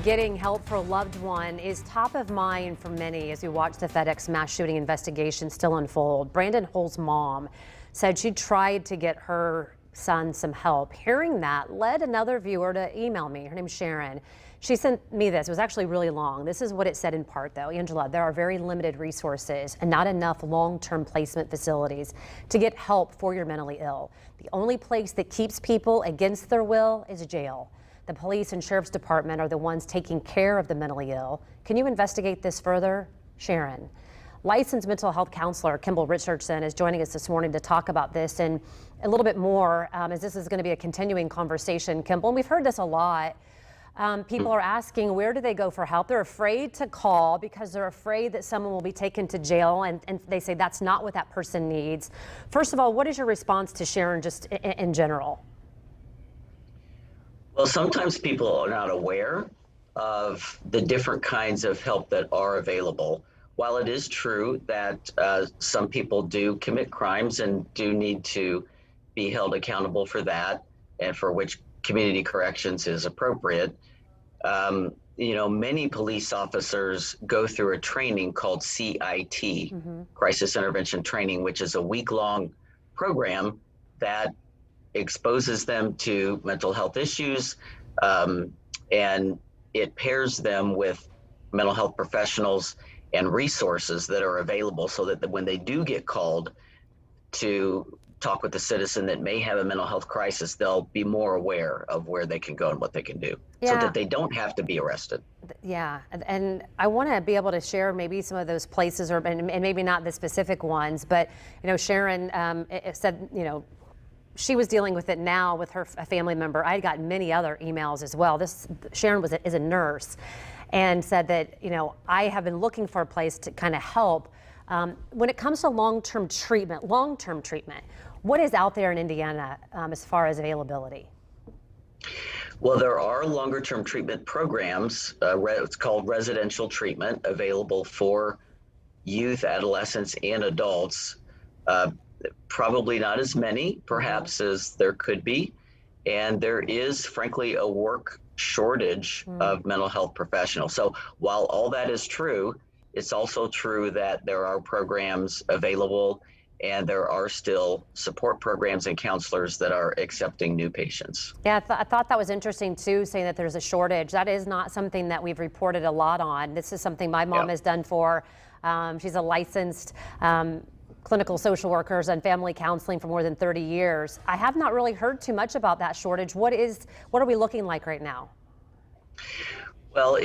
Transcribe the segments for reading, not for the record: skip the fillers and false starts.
Getting help for a loved one is top of mind for many as we watch the FedEx mass shooting investigation still unfold. Brandon Hull's mom said she tried to get her son some help. Hearing that led another viewer to email me. Her name's Sharon. She sent me this. It was actually really long. This is what it said in part, though. Angela, there are very limited resources and not enough long-term placement facilities to get help for your mentally ill. The only place that keeps people against their will is jail. The police and sheriff's department are the ones taking care of the mentally ill. Can you investigate this further? Sharon. Licensed mental health counselor Kimball Richardson is joining us this morning to talk about this and a little bit more, as this is going to be a continuing conversation. Kimball, and we've heard this a lot. People are asking, where do they go for help? They're afraid to call because they're afraid that someone will be taken to jail, and they say that's not what that person needs. First of all, what is your response to Sharon just in general? Well, sometimes people are not aware of the different kinds of help that are available. While it is true that some people do commit crimes and do need to be held accountable for that, and for which community corrections is appropriate, many police officers go through a training called CIT, Crisis Intervention Training, which is a week-long program that exposes them to mental health issues, and it pairs them with mental health professionals and resources that are available so that when they do get called to talk with a citizen that may have a mental health crisis, they'll be more aware of where they can go and what they can do so that they don't have to be arrested. Yeah, and I want to be able to share maybe some of those places, and maybe not the specific ones, but Sharon said, she was dealing with it now with her family member. I had gotten many other emails as well. Sharon is a nurse and said that, I have been looking for a place to kind of help. When it comes to long-term treatment, what is out there in Indiana as far as availability? Well, there are longer-term treatment programs. It's called residential treatment, available for youth, adolescents, and adults. Probably not as many, perhaps, as there could be. And there is, frankly, a work shortage of mental health professionals. So while all that is true, it's also true that there are programs available and there are still support programs and counselors that are accepting new patients. Yeah, I thought that was interesting too, saying that there's a shortage. That is not something that we've reported a lot on. This is something my mom has done for, she's a licensed clinical social workers and family counseling for more than 30 years. I have not really heard too much about that shortage. What are we looking like right now? Well,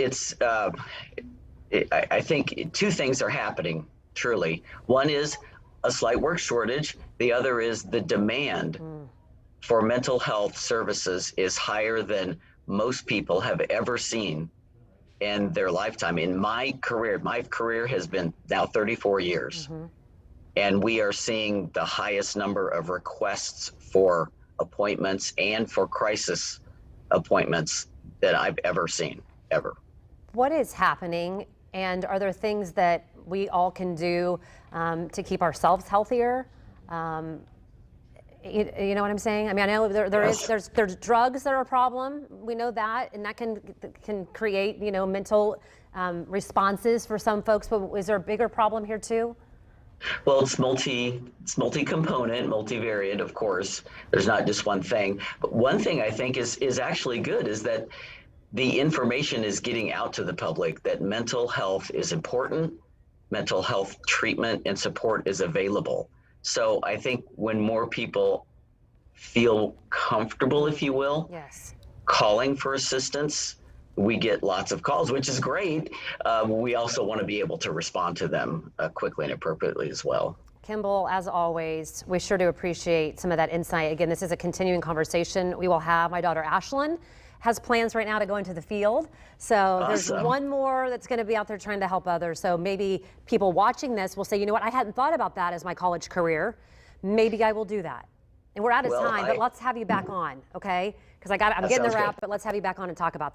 I think two things are happening, truly. One is a slight work shortage. The other is the demand for mental health services is higher than most people have ever seen in their lifetime. In my career has been now 34 years. And we are seeing the highest number of requests for appointments and for crisis appointments that I've ever seen, ever. What is happening, and are there things that we all can do to keep ourselves healthier? You know what I'm saying? I mean, I know there's drugs that are a problem. We know that, and that can create mental responses for some folks. But is there a bigger problem here too? Well, it's multi-component, multivariate, of course. There's not just one thing. But one thing I think is actually good is that the information is getting out to the public that mental health is important, mental health treatment and support is available. So I think when more people feel comfortable, if you will, calling for assistance, we get lots of calls, which is great. We also want to be able to respond to them quickly and appropriately as well. Kimball, as always, we sure do appreciate some of that insight. Again, this is a continuing conversation we will have. My daughter Ashlyn has plans right now to go into the field. So there's one more that's going to be out there trying to help others. So maybe people watching this will say, you know what, I hadn't thought about that as my college career. Maybe I will do that. And we're out of time, but let's have you back on, okay? Because I'm getting the wrap, but let's have you back on and talk about that.